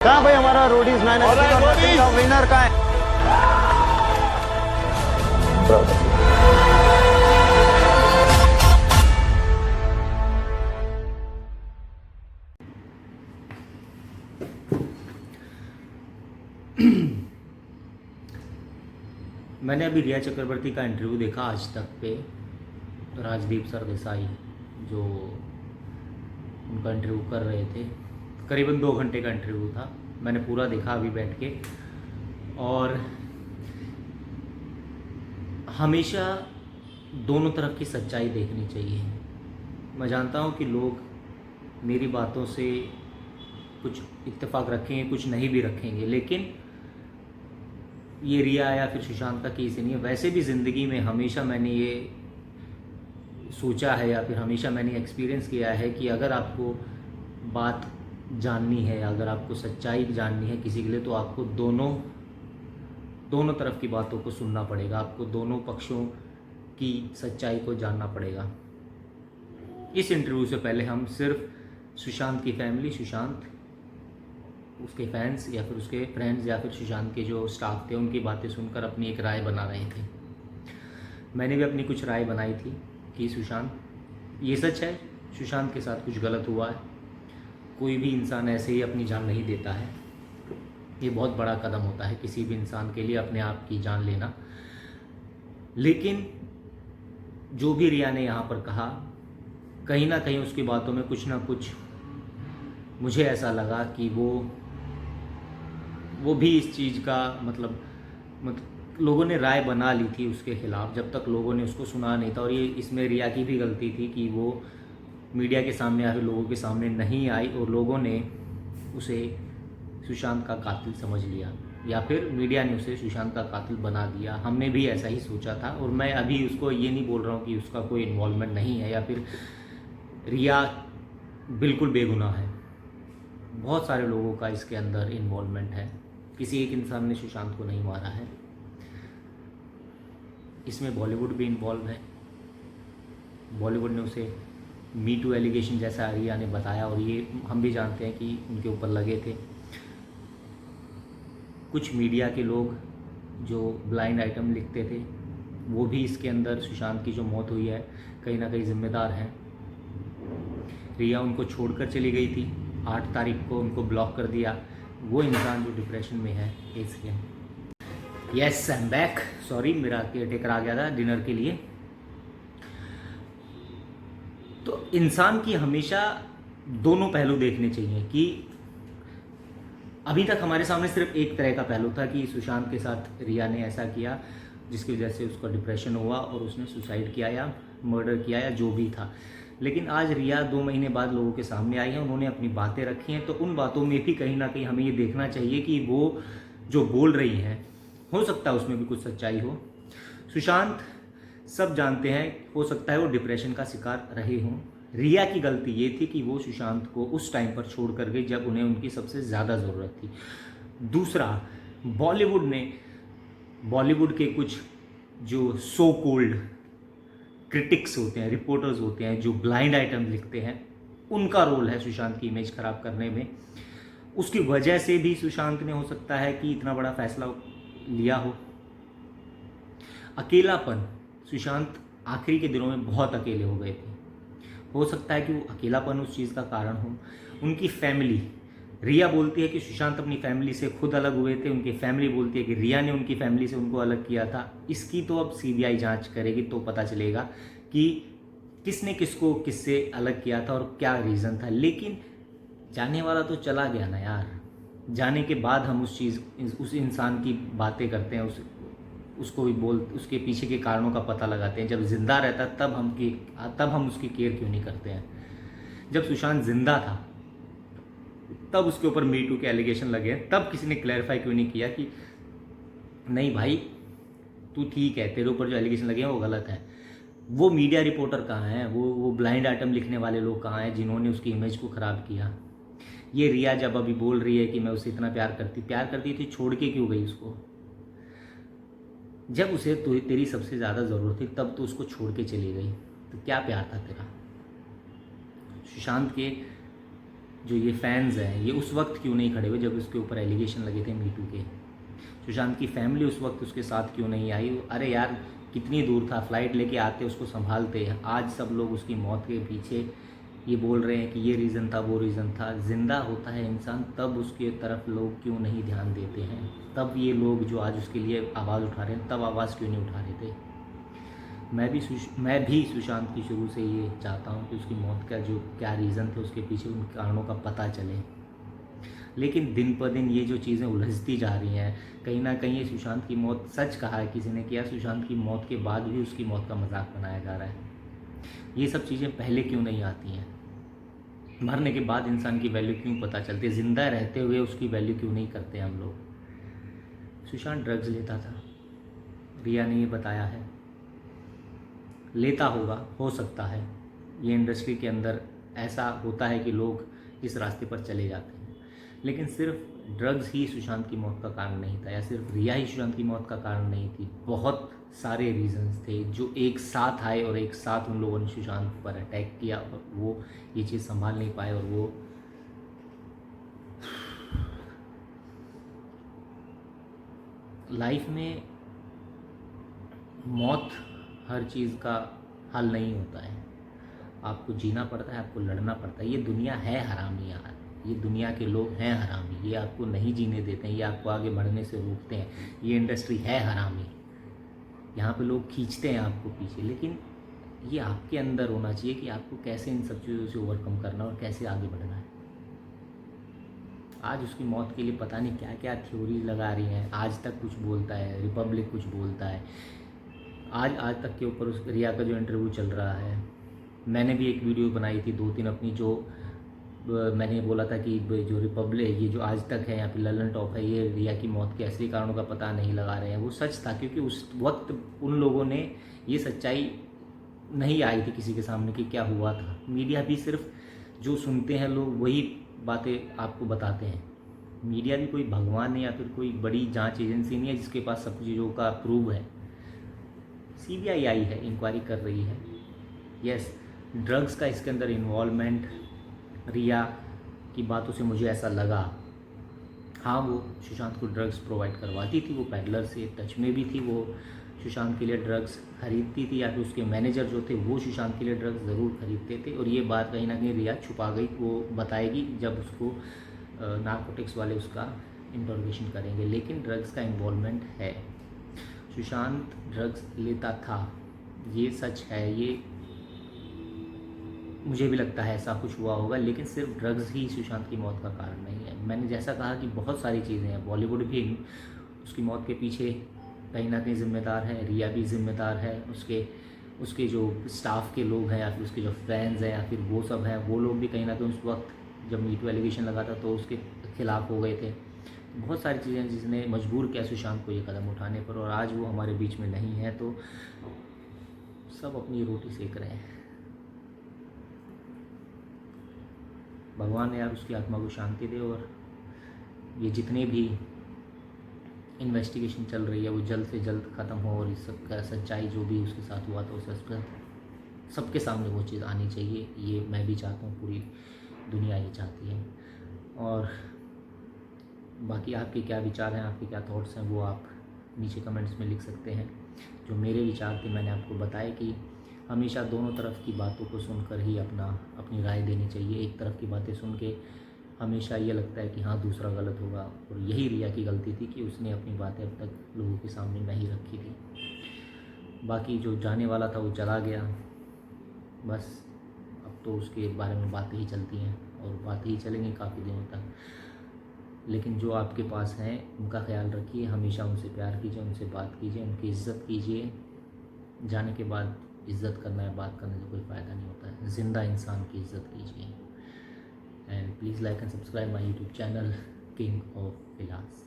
कहाँ भाई हमारा रोडीज 9 का विनर कहाँ है? मैंने अभी रिया चक्रवर्ती का इंटरव्यू देखा आज तक पे, राजदीप सरदेसाई जो उनका इंटरव्यू कर रहे थे, करीबन 2 घंटे का इंटरव्यू था। मैंने पूरा देखा अभी बैठ के, और हमेशा दोनों तरफ की सच्चाई देखनी चाहिए। मैं जानता हूँ कि लोग मेरी बातों से कुछ इत्तेफाक रखेंगे, कुछ नहीं भी रखेंगे, लेकिन ये रिया या फिर सुशांत का केस नहीं है। वैसे भी ज़िंदगी में हमेशा मैंने ये सोचा है या फिर हमेशा मैंने एक्सपीरियंस किया है कि अगर आपको बात जाननी है, अगर आपको सच्चाई जाननी है किसी के लिए, तो आपको दोनों तरफ की बातों को सुनना पड़ेगा, आपको दोनों पक्षों की सच्चाई को जानना पड़ेगा। इस इंटरव्यू से पहले हम सिर्फ सुशांत की फैमिली, सुशांत, उसके फैंस या फिर उसके फ्रेंड्स या फिर सुशांत के जो स्टाफ थे उनकी बातें सुनकर अपनी एक राय बना रहे थे। मैंने भी अपनी कुछ राय बनाई थी कि सुशांत, ये सच है सुशांत के साथ कुछ गलत हुआ है। कोई भी इंसान ऐसे ही अपनी जान नहीं देता है, ये बहुत बड़ा कदम होता है किसी भी इंसान के लिए, अपने आप की जान लेना। लेकिन जो भी रिया ने यहाँ पर कहा, कहीं ना कहीं उसकी बातों में कुछ ना कुछ मुझे ऐसा लगा कि वो भी इस चीज़ का मतलब लोगों ने राय बना ली थी उसके खिलाफ, जब तक लोगों ने उसको सुना नहीं था। और ये इसमें रिया की भी गलती थी कि वो मीडिया के सामने या फिर लोगों के सामने नहीं आई और लोगों ने उसे सुशांत का कातिल समझ लिया, या फिर मीडिया ने उसे सुशांत का कातिल बना दिया। हमने भी ऐसा ही सोचा था, और मैं अभी उसको ये नहीं बोल रहा हूँ कि उसका कोई इन्वॉल्वमेंट नहीं है या फिर रिया बिल्कुल बेगुनाह है। बहुत सारे लोगों का इसके अंदर इन्वॉल्वमेंट है, किसी एक इंसान ने सुशांत को नहीं मारा है। इसमें बॉलीवुड भी इन्वॉल्व है। बॉलीवुड ने उसे मी टू एलिगेशन जैसा रिया ने बताया, और ये हम भी जानते हैं कि उनके ऊपर लगे थे। कुछ मीडिया के लोग जो ब्लाइंड आइटम लिखते थे वो भी इसके अंदर सुशांत की जो मौत हुई है कहीं ना कहीं जिम्मेदार हैं। रिया उनको छोड़कर चली गई थी, 8 तारीख को उनको ब्लॉक कर दिया। वो इंसान जो डिप्रेशन में है, इसलिए yes I am back. Sorry, मेरा केयरटेकर आ गया था डिनर के लिए। तो इंसान की हमेशा दोनों पहलू देखने चाहिए कि अभी तक हमारे सामने सिर्फ एक तरह का पहलू था कि सुशांत के साथ रिया ने ऐसा किया जिसकी वजह से उसका डिप्रेशन हुआ और उसने सुसाइड किया या मर्डर किया या जो भी था। लेकिन आज रिया 2 महीने बाद लोगों के सामने आई है, उन्होंने अपनी बातें रखी हैं, तो उन बातों में भी कहीं ना कहीं हमें ये देखना चाहिए कि वो जो बोल रही हैं, हो सकता है उसमें भी कुछ सच्चाई हो। सुशांत सब जानते हैं, हो सकता है वो डिप्रेशन का शिकार रहे हों। रिया की गलती ये थी कि वो सुशांत को उस टाइम पर छोड़ कर गई जब उन्हें उनकी सबसे ज़्यादा ज़रूरत थी। दूसरा, बॉलीवुड के कुछ जो सो कोल्ड क्रिटिक्स होते हैं, रिपोर्टर्स होते हैं, जो ब्लाइंड आइटम लिखते हैं, उनका रोल है सुशांत की इमेज खराब करने में। उसकी वजह से भी सुशांत ने हो सकता है कि इतना बड़ा फैसला लिया हो। अकेलापन, सुशांत आखिरी के दिनों में बहुत अकेले हो गए थे, हो सकता है कि वो अकेलापन उस चीज़ का कारण हो। उनकी फैमिली, रिया बोलती है कि सुशांत अपनी फैमिली से खुद अलग हुए थे, उनकी फैमिली बोलती है कि रिया ने उनकी फैमिली से उनको अलग किया था। इसकी तो अब सीबीआई जांच करेगी तो पता चलेगा कि किसने किसको किससे अलग किया था और क्या रीज़न था। लेकिन जाने वाला तो चला गया ना यार। जाने के बाद हम उस इंसान की बातें करते हैं, उसको भी उसके पीछे के कारणों का पता लगाते हैं। जब जिंदा रहता तब हम उसकी केयर क्यों नहीं करते हैं। जब सुशांत जिंदा था तब उसके ऊपर मी टू के एलिगेशन लगे, तब किसी ने क्लैरिफाई क्यों नहीं किया कि नहीं भाई तू ठीक है, तेरे ऊपर जो एलिगेशन लगे हैं वो गलत है। वो मीडिया रिपोर्टर कहाँ हैं, वो ब्लाइंड आइटम लिखने वाले लोग कहाँ हैं जिन्होंने उसकी इमेज को ख़राब किया। ये रिया जब अभी बोल रही है कि मैं उसे इतना प्यार करती थी, छोड़ के क्यों गई उसको? जब उसे तेरी सबसे ज़्यादा ज़रूरत थी तब तो उसको छोड़ के चली गई, तो क्या प्यार था तेरा? सुशांत के जो ये फैंस हैं ये उस वक्त क्यों नहीं खड़े हुए जब उसके ऊपर एलिगेशन लगे थे मीटू के? सुशांत की फैमिली उस वक्त उसके साथ क्यों नहीं आई? अरे यार कितनी दूर था, फ्लाइट लेके आते उसको संभालते। आज सब लोग उसकी मौत के पीछे ये बोल रहे हैं कि ये रीज़न था, वो रीज़न था। ज़िंदा होता है इंसान तब उसके तरफ लोग क्यों नहीं ध्यान देते हैं? तब ये लोग जो आज उसके लिए आवाज़ उठा रहे हैं तब आवाज़ क्यों नहीं उठा रहे थे? मैं भी सुशांत की शुरू से ये चाहता हूँ कि उसकी मौत का जो क्या रीज़न थे उसके पीछे उन कारणों का पता चले। लेकिन दिन पर दिन ये जो चीज़ें उलझती जा रही हैं, कहीं ना कहीं ये सुशांत की मौत, सच कहा है किसी ने किया, सुशांत की मौत के बाद भी उसकी मौत का मजाक बनाया जा रहा है। ये सब चीज़ें पहले क्यों नहीं आती हैं? मरने के बाद इंसान की वैल्यू क्यों पता चलती है? ज़िंदा रहते हुए उसकी वैल्यू क्यों नहीं करते हम लोग? सुशांत ड्रग्स लेता था, रिया ने ये बताया है। लेता होगा, हो सकता है, ये इंडस्ट्री के अंदर ऐसा होता है कि लोग इस रास्ते पर चले जाते हैं। लेकिन सिर्फ ड्रग्स ही सुशांत की मौत का कारण नहीं था, या सिर्फ रिया ही सुशांत की मौत का कारण नहीं थी। बहुत सारे रीजंस थे जो एक साथ आए और एक साथ उन लोगों ने सुशांत पर अटैक किया और वो ये चीज़ संभाल नहीं पाए। और वो लाइफ में मौत हर चीज़ का हल नहीं होता है। आपको जीना पड़ता है, आपको लड़ना पड़ता है। ये दुनिया है हरामी यार, ये दुनिया के लोग हैं हरामी। ये आपको नहीं जीने देते हैं, ये आपको आगे बढ़ने से रोकते हैं। ये इंडस्ट्री है हरामी, यहाँ पे लोग खींचते हैं आपको पीछे। लेकिन ये आपके अंदर होना चाहिए कि आपको कैसे इन सब चीज़ों से ओवरकम करना और कैसे आगे बढ़ना है। आज उसकी मौत के लिए पता नहीं क्या क्या थ्योरी लगा रही हैं। आज तक कुछ बोलता है, रिपब्लिक कुछ बोलता है। आज तक के ऊपर उस रिया का जो इंटरव्यू चल रहा है, मैंने भी एक वीडियो बनाई थी 2-3 अपनी, जो मैंने बोला था कि जो रिपब्लिक, ये जो आज तक है यहाँ पे ललन टॉप है, ये रिया की मौत के असली कारणों का पता नहीं लगा रहे हैं। वो सच था, क्योंकि उस वक्त उन लोगों ने ये सच्चाई नहीं आई थी किसी के सामने कि क्या हुआ था। मीडिया भी सिर्फ जो सुनते हैं लोग वही बातें आपको बताते हैं। मीडिया भी कोई भगवान नहीं या फिर कोई बड़ी जांच एजेंसी नहीं है जिसके पास सब चीज़ों का प्रूव है। सीबीआई आई है, इंक्वायरी कर रही है। यस, ड्रग्स का इसके अंदर इन्वॉल्वमेंट रिया की बातों से मुझे ऐसा लगा। हाँ, वो सुशांत को ड्रग्स प्रोवाइड करवाती थी, वो पैडलर से टच में भी थी, वो सुशांत के लिए ड्रग्स खरीदती थी, या फिर उसके मैनेजर जो थे वो सुशांत के लिए ड्रग्स ज़रूर खरीदते थे। और ये बात कहीं ना कहीं रिया छुपा गई, वो बताएगी जब उसको नारकोटिक्स वाले उसका इंटरोगेशन करेंगे। लेकिन ड्रग्स का इन्वॉल्वमेंट है, सुशांत ड्रग्स लेता था, ये सच है। ये मुझे भी लगता है ऐसा कुछ हुआ होगा, लेकिन सिर्फ ड्रग्स ही सुशांत की मौत का कारण नहीं है। मैंने जैसा कहा कि बहुत सारी चीज़ें हैं। बॉलीवुड भी उसकी मौत के पीछे कहीं ना कहीं ज़िम्मेदार है, रिया भी ज़िम्मेदार है, उसके जो स्टाफ के लोग हैं या फिर उसके जो फैंस हैं या फिर वो सब हैं, वो लोग भी कहीं ना कहीं उस वक्त जब मीटू एलिगेशन लगा था तो उसके खिलाफ़ हो गए थे। बहुत सारी चीज़ें जिसने मजबूर किया सुशांत को ये कदम उठाने पर, और आज वो हमारे बीच में नहीं है तो सब अपनी रोटी सेक रहे हैं। भगवान यार उसकी आत्मा को शांति दे, और ये जितने भी इन्वेस्टिगेशन चल रही है वो जल्द से जल्द ख़त्म हो, और इस सब का सच्चाई जो भी उसके साथ हुआ था उसे सबके सामने वो चीज़ आनी चाहिए। ये मैं भी चाहता हूँ, पूरी दुनिया ये चाहती है। और बाकी आपके क्या विचार हैं, आपके क्या थॉट्स हैं, वो आप नीचे कमेंट्स में लिख सकते हैं। जो मेरे विचार थे मैंने आपको बताया कि हमेशा दोनों तरफ की बातों को सुनकर ही अपनी राय देनी चाहिए। एक तरफ की बातें सुन के हमेशा ये लगता है कि हाँ दूसरा गलत होगा, और यही रिया की गलती थी कि उसने अपनी बातें अब तक लोगों के सामने नहीं रखी थी। बाकी जो जाने वाला था वो चला गया, बस अब तो उसके बारे में बातें ही चलती हैं और बातें ही चलेंगी काफ़ी दिनों तक। लेकिन जो आपके पास हैं उनका ख्याल रखिए, हमेशा उनसे प्यार कीजिए, उनसे बात कीजिए, उनकी इज़्ज़त कीजिए। जाने के बाद इज़्ज़त करना है, बात करने से कोई फ़ायदा नहीं होता है। ज़िंदा इंसान की इज़्ज़त कीजिए। And please like and subscribe my YouTube channel king of Vilas.